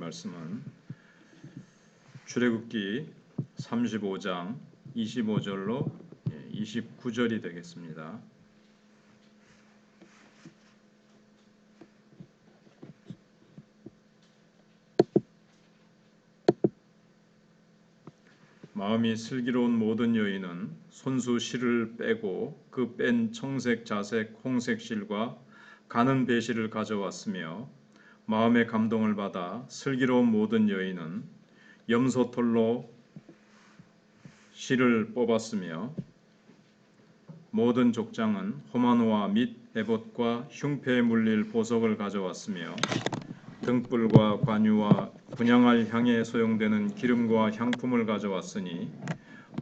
말씀은 출애굽기 35장 25절로 29절이 되겠습니다. 마음이 슬기로운 모든 여인은 손수 실을 빼고 그 뺀 청색, 자색, 홍색 실과 가는 배실을 가져왔으며 마음의 감동을 받아 슬기로운 모든 여인은 염소털로 실을 뽑았으며 모든 족장은 호마노와 및 에봇과 흉패에 물릴 보석을 가져왔으며 등불과 관유와 분향할 향에 소용되는 기름과 향품을 가져왔으니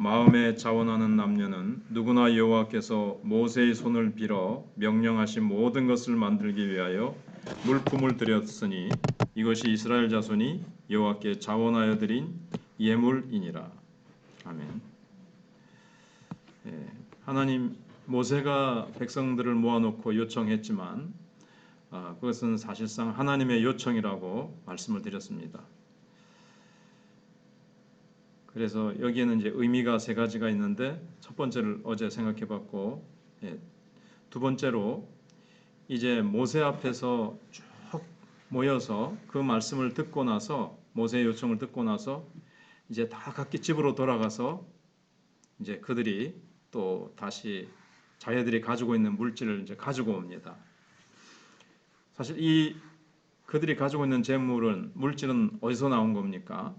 마음에 자원하는 남녀는 누구나 여호와께서 모세의 손을 빌어 명령하신 모든 것을 만들기 위하여 물품을 드렸으니 이것이 이스라엘 자손이 여호와께 자원하여 드린 예물이니라. 아멘. 하나님 모세가 백성들을 모아놓고 요청했지만 그것은 사실상 하나님의 요청이라고 말씀을 드렸습니다. 그래서 여기에는 이제 의미가 세 가지가 있는데 첫 번째를 어제 생각해봤고, 두 번째로 이제 모세 앞에서 쭉 모여서 그 말씀을 듣고 나서 모세의 요청을 듣고 나서 이제 다 각기 집으로 돌아가서 이제 그들이 또 다시 자기들이 가지고 있는 물질을 이제 가지고 옵니다. 사실 이 그들이 가지고 있는 재물은 물질은 어디서 나온 겁니까?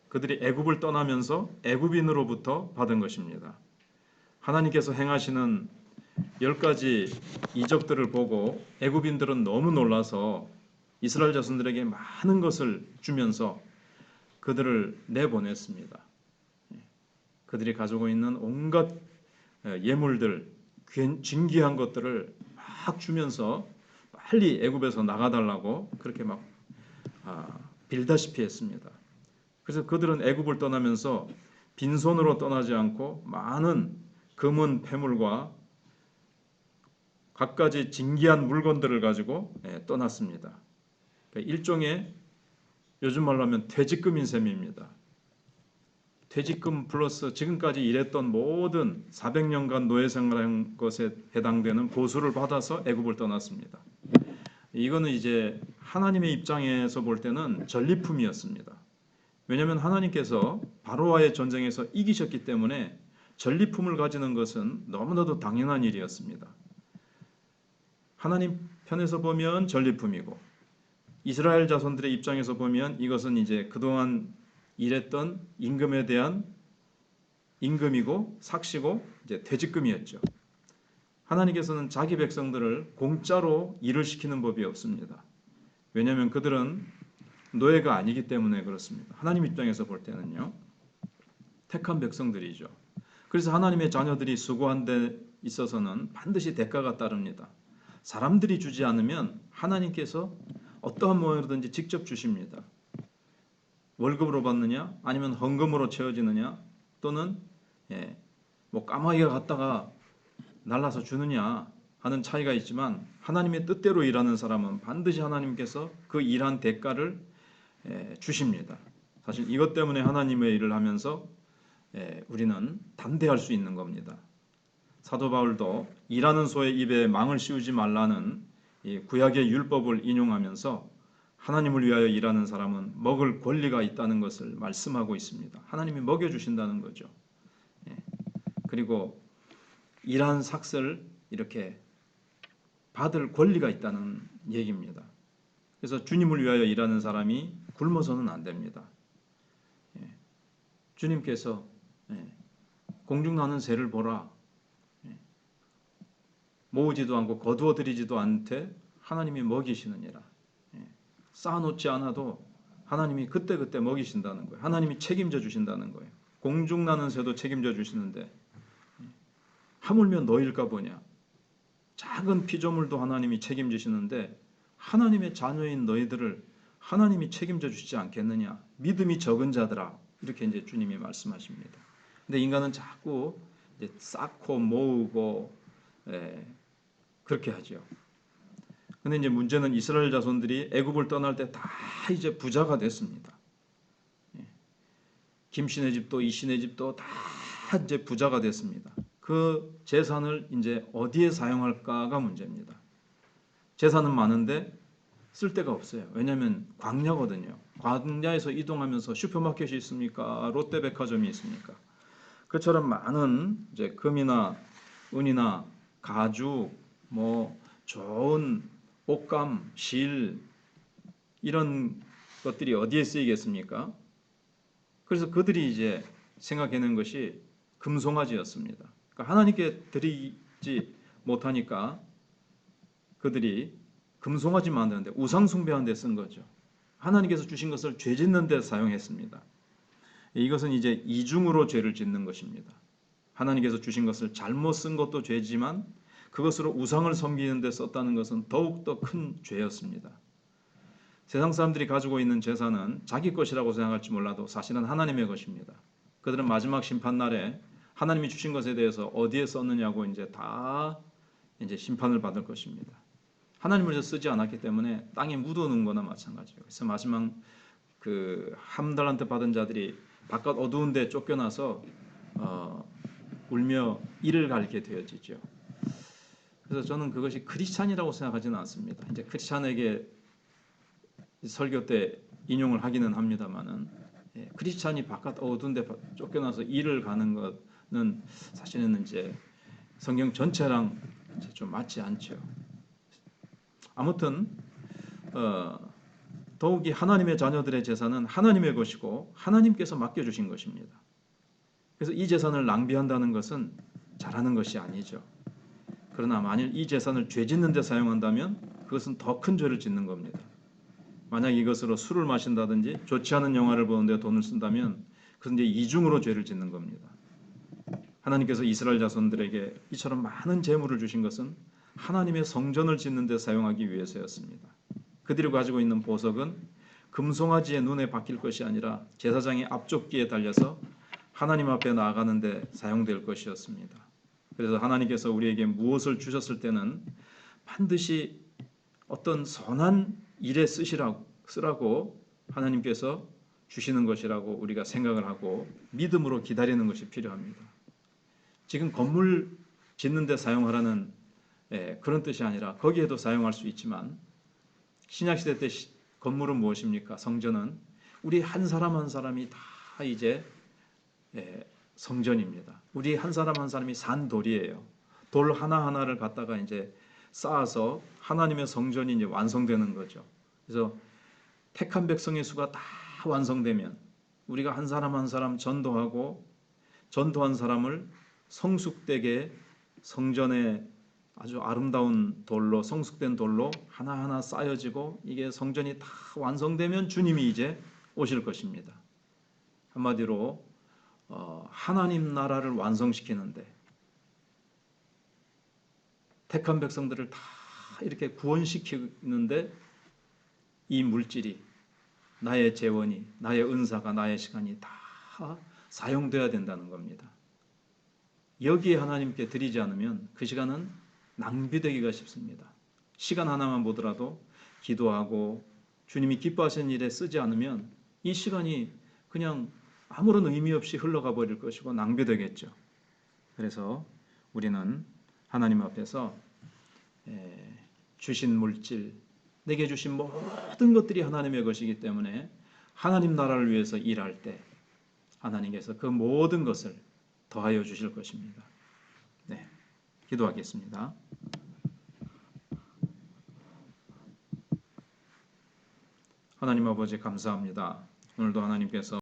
그들이 애굽을 떠나면서 애굽인으로부터 받은 것입니다. 하나님께서 행하시는 10가지 이적들을 보고 애굽인들은 너무 놀라서 이스라엘 자손들에게 많은 것을 주면서 그들을 내보냈습니다. 그들이 가지고 있는 온갖 예물들, 진귀한 것들을 막 주면서 빨리 애굽에서 나가달라고 그렇게 막 빌다시피 했습니다. 그래서 그들은 애굽을 떠나면서 빈손으로 떠나지 않고 많은 금은 패물과 갖가지 진귀한 물건들을 가지고 떠났습니다. 그러니까 일종의 요즘 말로 하면 퇴직금인 셈입니다. 퇴직금 플러스 지금까지 일했던 모든 400년간 노예 생활한 것에 해당되는 보수를 받아서 애굽을 떠났습니다. 이거는 이제 하나님의 입장에서 볼 때는 전리품이었습니다. 왜냐하면 하나님께서 바로와의 전쟁에서 이기셨기 때문에 전리품을 가지는 것은 너무나도 당연한 일이었습니다. 하나님 편에서 보면 전리품이고 이스라엘 자손들의 입장에서 보면 이것은 이제 그동안 일했던 임금에 대한 임금이고 삭시고 이제 퇴직금이었죠. 하나님께서는 자기 백성들을 공짜로 일을 시키는 법이 없습니다. 왜냐하면 그들은 노예가 아니기 때문에 그렇습니다. 하나님 입장에서 볼 때는요. 택한 백성들이죠. 그래서 하나님의 자녀들이 수고한 데 있어서는 반드시 대가가 따릅니다. 사람들이 주지 않으면 하나님께서 어떠한 모양으로든지 직접 주십니다. 월급으로 받느냐 아니면 헌금으로 채워지느냐 또는 뭐 까마귀가 갔다가 날라서 주느냐 하는 차이가 있지만 하나님의 뜻대로 일하는 사람은 반드시 하나님께서 그 일한 대가를 주십니다. 사실 이것 때문에 하나님의 일을 하면서 우리는 담대할 수 있는 겁니다. 사도 바울도 일하는 소의 입에 망을 씌우지 말라는 구약의 율법을 인용하면서 하나님을 위하여 일하는 사람은 먹을 권리가 있다는 것을 말씀하고 있습니다. 하나님이 먹여주신다는 거죠. 그리고 일한 삭을 이렇게 받을 권리가 있다는 얘기입니다. 그래서 주님을 위하여 일하는 사람이 굶어서는 안 됩니다. 주님께서 공중나는 새를 보라. 모으지도 않고 거두어 들이지도 않되 하나님이 먹이시느니라. 쌓아놓지 않아도 하나님이 그때그때 먹이신다는 거예요. 하나님이 책임져 주신다는 거예요. 공중나는 새도 책임져 주시는데 하물며 너일까 보냐. 작은 피조물도 하나님이 책임지시는데 하나님의 자녀인 너희들을 하나님이 책임져 주시지 않겠느냐. 믿음이 적은 자들아. 이렇게 이제 주님이 말씀하십니다. 근데 인간은 자꾸 이제 쌓고 모으고 그렇게 하죠. 근데 이제 문제는 이스라엘 자손들이 애굽을 떠날 때 다 이제 부자가 됐습니다. 김씨네 집도 이씨네 집도 다 이제 부자가 됐습니다. 그 재산을 이제 어디에 사용할까가 문제입니다. 재산은 많은데 쓸 데가 없어요. 왜냐하면 광야거든요. 광야에서 이동하면서 슈퍼마켓이 있습니까? 롯데백화점이 있습니까? 그처럼 많은 이제 금이나 은이나 가죽, 뭐 좋은 옷감, 실 이런 것들이 어디에 쓰이겠습니까? 그래서 그들이 이제 생각해낸 것이 금송아지였습니다. 그러니까 하나님께 드리지 못하니까 그들이 금송아지 만드는데 우상 숭배하는 데 쓴 거죠. 하나님께서 주신 것을 죄 짓는 데 사용했습니다. 이것은 이제 이중으로 죄를 짓는 것입니다. 하나님께서 주신 것을 잘못 쓴 것도 죄지만 그것으로 우상을 섬기는 데 썼다는 것은 더욱더 큰 죄였습니다. 세상 사람들이 가지고 있는 재산은 자기 것이라고 생각할지 몰라도 사실은 하나님의 것입니다. 그들은 마지막 심판날에 하나님이 주신 것에 대해서 어디에 썼느냐고 이제 다 이제 심판을 받을 것입니다. 하나님을 위해서 쓰지 않았기 때문에 땅에 묻어놓은 거나 마찬가지예요. 그래서 마지막 그 한 달란트 받은 자들이 바깥 어두운 데 쫓겨나서 울며 이를 갈게 되어지죠. 그래서 저는 그것이 크리스찬이라고 생각하지는 않습니다. 이제 크리스찬에게 설교 때 인용을 하기는 합니다만은 크리스찬이 바깥 어두운 데 쫓겨나서 일을 가는 것은 사실은 이제 성경 전체랑 이제 좀 맞지 않죠. 아무튼 더욱이 하나님의 자녀들의 재산은 하나님의 것이고 하나님께서 맡겨주신 것입니다. 그래서 이 재산을 낭비한다는 것은 잘하는 것이 아니죠. 그러나 만일 이 재산을 죄 짓는 데 사용한다면 그것은 더 큰 죄를 짓는 겁니다. 만약 이것으로 술을 마신다든지 좋지 않은 영화를 보는데 돈을 쓴다면 그것은 이제 이중으로 죄를 짓는 겁니다. 하나님께서 이스라엘 자손들에게 이처럼 많은 재물을 주신 것은 하나님의 성전을 짓는 데 사용하기 위해서였습니다. 그들이 가지고 있는 보석은 금송아지의 눈에 박힐 것이 아니라 제사장의 앞쪽기에 달려서 하나님 앞에 나아가는 데 사용될 것이었습니다. 그래서 하나님께서 우리에게 무엇을 주셨을 때는 반드시 어떤 선한 일에 쓰라고 하나님께서 주시는 것이라고 우리가 생각을 하고 믿음으로 기다리는 것이 필요합니다. 지금 건물 짓는 데 사용하라는 그런 뜻이 아니라 거기에도 사용할 수 있지만 신약시대 때 건물은 무엇입니까? 성전은 우리 한 사람 한 사람이 다 이제 성전입니다. 우리 한 사람 한 사람이 산 돌이에요. 돌 하나하나를 갖다가 이제 쌓아서 하나님의 성전이 이제 완성되는 거죠. 그래서 택한 백성의 수가 다 완성되면 우리가 한 사람 한 사람 전도하고 전도한 사람을 성숙되게 성전에 아주 아름다운 돌로 성숙된 돌로 하나하나 쌓여지고 이게 성전이 다 완성되면 주님이 이제 오실 것입니다. 한마디로 하나님 나라를 완성시키는데 택한 백성들을 다 이렇게 구원시키는데 이 물질이 나의 재원이 나의 은사가 나의 시간이 다 사용돼야 된다는 겁니다. 여기에 하나님께 드리지 않으면 그 시간은 낭비되기가 쉽습니다. 시간 하나만 보더라도 기도하고 주님이 기뻐하시는 일에 쓰지 않으면 이 시간이 그냥 아무런 의미 없이 흘러가 버릴 것이고 낭비되겠죠. 그래서 우리는 하나님 앞에서 주신 물질, 내게 주신 모든 것들이 하나님의 것이기 때문에 하나님 나라를 위해서 일할 때 하나님께서 그 모든 것을 더하여 주실 것입니다. 네, 기도하겠습니다. 하나님 아버지 감사합니다. 오늘도 하나님께서